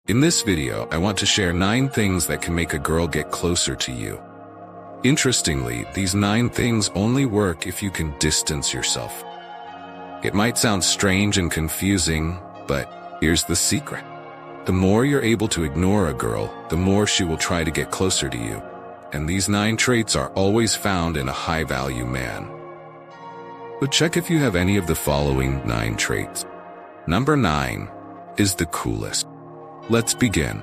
In this video, I want to share 9 things that can make a girl get closer to you. Interestingly, these 9 things only work if you can distance yourself. It might sound strange and confusing, but here's the secret. The more you're able to ignore a girl, the more she will try to get closer to you. And these 9 traits are always found in a high-value man. But check if you have any of the following 9 traits. Number 9 is the coolest. Let's begin.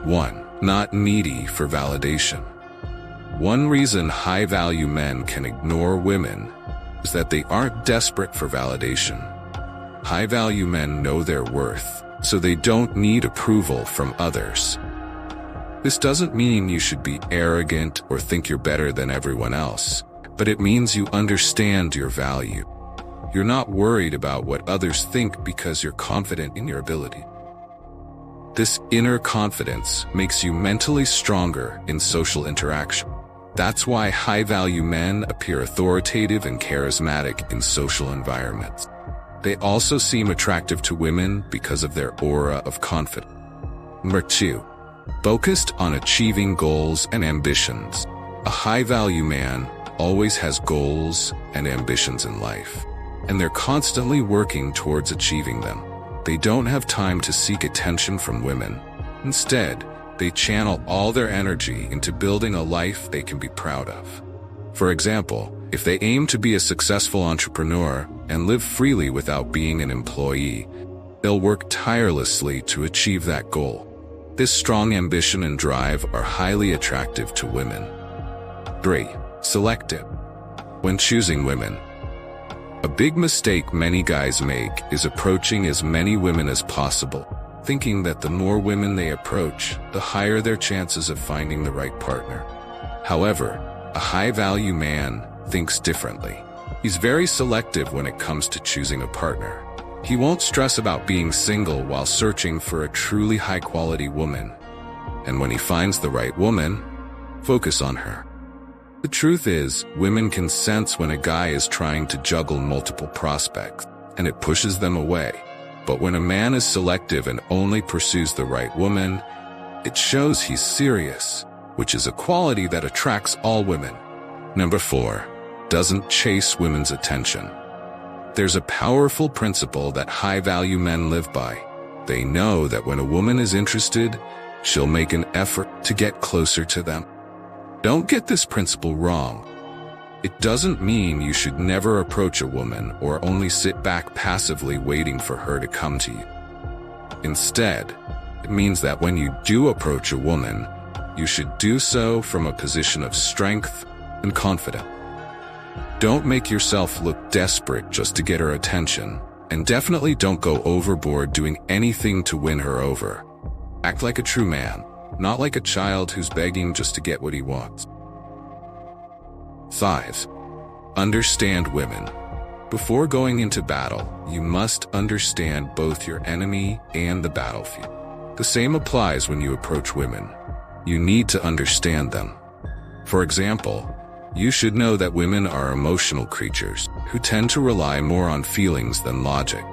1. Not needy for validation. One reason high-value men can ignore women is that they aren't desperate for validation. High-value men know their worth, so they don't need approval from others. This doesn't mean you should be arrogant or think you're better than everyone else, but it means you understand your value. You're not worried about what others think because you're confident in your ability. This inner confidence makes you mentally stronger in social interaction. That's why high-value men appear authoritative and charismatic in social environments. They also seem attractive to women because of their aura of confidence. Number 2. Focused on achieving goals and ambitions. A high-value man always has goals and ambitions in life, and they're constantly working towards achieving them. They don't have time to seek attention from women. Instead, they channel all their energy into building a life they can be proud of. For example, if they aim to be a successful entrepreneur and live freely without being an employee, they'll work tirelessly to achieve that goal. This strong ambition and drive are highly attractive to women. 3. Selective. When choosing women, a big mistake many guys make is approaching as many women as possible, thinking that the more women they approach, the higher their chances of finding the right partner. However, a high-value man thinks differently. He's very selective when it comes to choosing a partner. He won't stress about being single while searching for a truly high-quality woman. And when he finds the right woman, focus on her. The truth is, women can sense when a guy is trying to juggle multiple prospects, and it pushes them away. But when a man is selective and only pursues the right woman, it shows he's serious, which is a quality that attracts all women. Number 4. Doesn't chase women's attention. There's a powerful principle that high-value men live by. They know that when a woman is interested, she'll make an effort to get closer to them. Don't get this principle wrong. It doesn't mean you should never approach a woman or only sit back passively waiting for her to come to you. Instead, it means that when you do approach a woman, you should do so from a position of strength and confidence. Don't make yourself look desperate just to get her attention, and definitely don't go overboard doing anything to win her over. Act like a true man, not like a child who's begging just to get what he wants. 5. Understand women. Before going into battle, you must understand both your enemy and the battlefield. The same applies when you approach women. You need to understand them. For example, you should know that women are emotional creatures who tend to rely more on feelings than logic.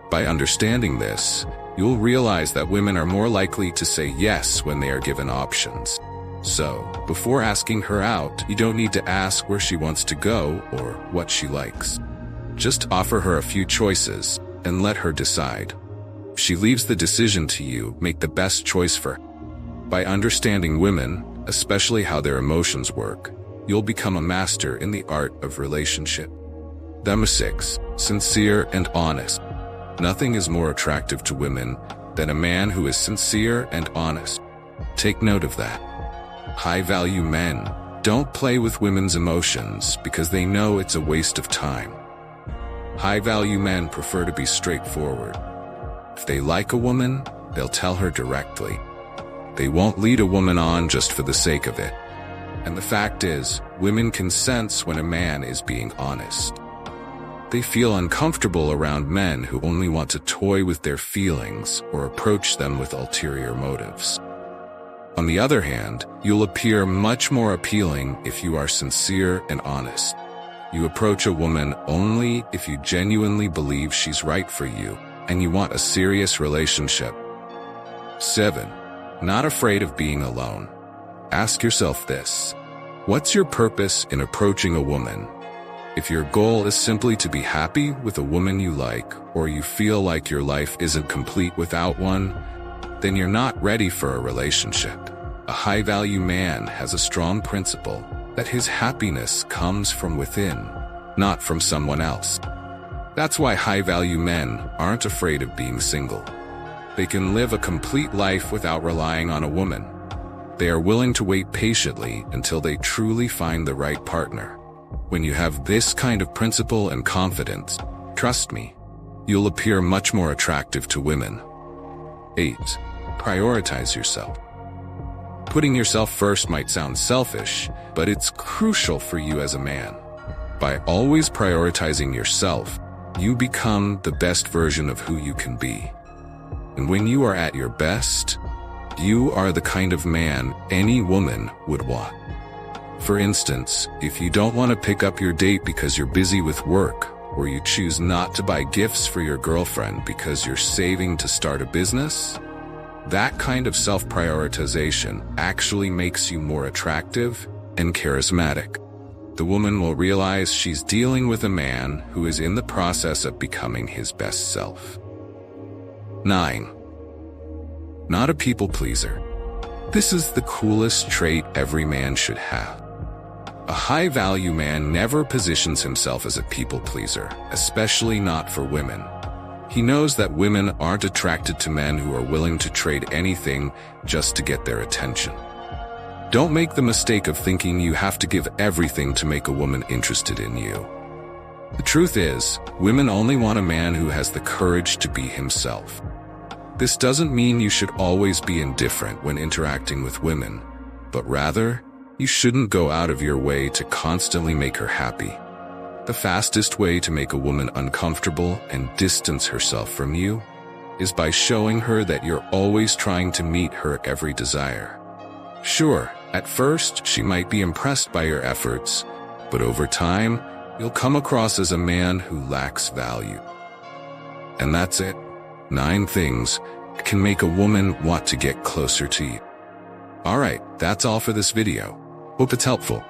By understanding this, you'll realize that women are more likely to say yes when they are given options. So, before asking her out, you don't need to ask where she wants to go or what she likes. Just offer her a few choices and let her decide. If she leaves the decision to you, make the best choice for her. By understanding women, especially how their emotions work, you'll become a master in the art of relationship. Number 6. Sincere and honest. Nothing is more attractive to women than a man who is sincere and honest. Take note of that. High-value men don't play with women's emotions because they know it's a waste of time. High-value men prefer to be straightforward. If they like a woman, they'll tell her directly. They won't lead a woman on just for the sake of it. And the fact is, women can sense when a man is being honest. They feel uncomfortable around men who only want to toy with their feelings or approach them with ulterior motives. On the other hand, you'll appear much more appealing if you are sincere and honest. You approach a woman only if you genuinely believe she's right for you and you want a serious relationship. 7. Not afraid of being alone. Ask yourself this: what's your purpose in approaching a woman? If your goal is simply to be happy with a woman you like, or you feel like your life isn't complete without one, then you're not ready for a relationship. A high-value man has a strong principle that his happiness comes from within, not from someone else. That's why high-value men aren't afraid of being single. They can live a complete life without relying on a woman. They are willing to wait patiently until they truly find the right partner. When you have this kind of principle and confidence, trust me, you'll appear much more attractive to women. 8. Prioritize yourself. Putting yourself first might sound selfish, but it's crucial for you as a man. By always prioritizing yourself, you become the best version of who you can be. And when you are at your best, you are the kind of man any woman would want. For instance, if you don't want to pick up your date because you're busy with work, or you choose not to buy gifts for your girlfriend because you're saving to start a business, that kind of self-prioritization actually makes you more attractive and charismatic. The woman will realize she's dealing with a man who is in the process of becoming his best self. 9. Not a people pleaser. This is the coolest trait every man should have. A high-value man never positions himself as a people pleaser, especially not for women. He knows that women aren't attracted to men who are willing to trade anything just to get their attention. Don't make the mistake of thinking you have to give everything to make a woman interested in you. The truth is, women only want a man who has the courage to be himself. This doesn't mean you should always be indifferent when interacting with women, but rather, you shouldn't go out of your way to constantly make her happy. The fastest way to make a woman uncomfortable and distance herself from you is by showing her that you're always trying to meet her every desire. Sure, at first she might be impressed by your efforts, but over time, you'll come across as a man who lacks value. And that's it. 9 things can make a woman want to get closer to you. Alright, that's all for this video. Hope it's helpful.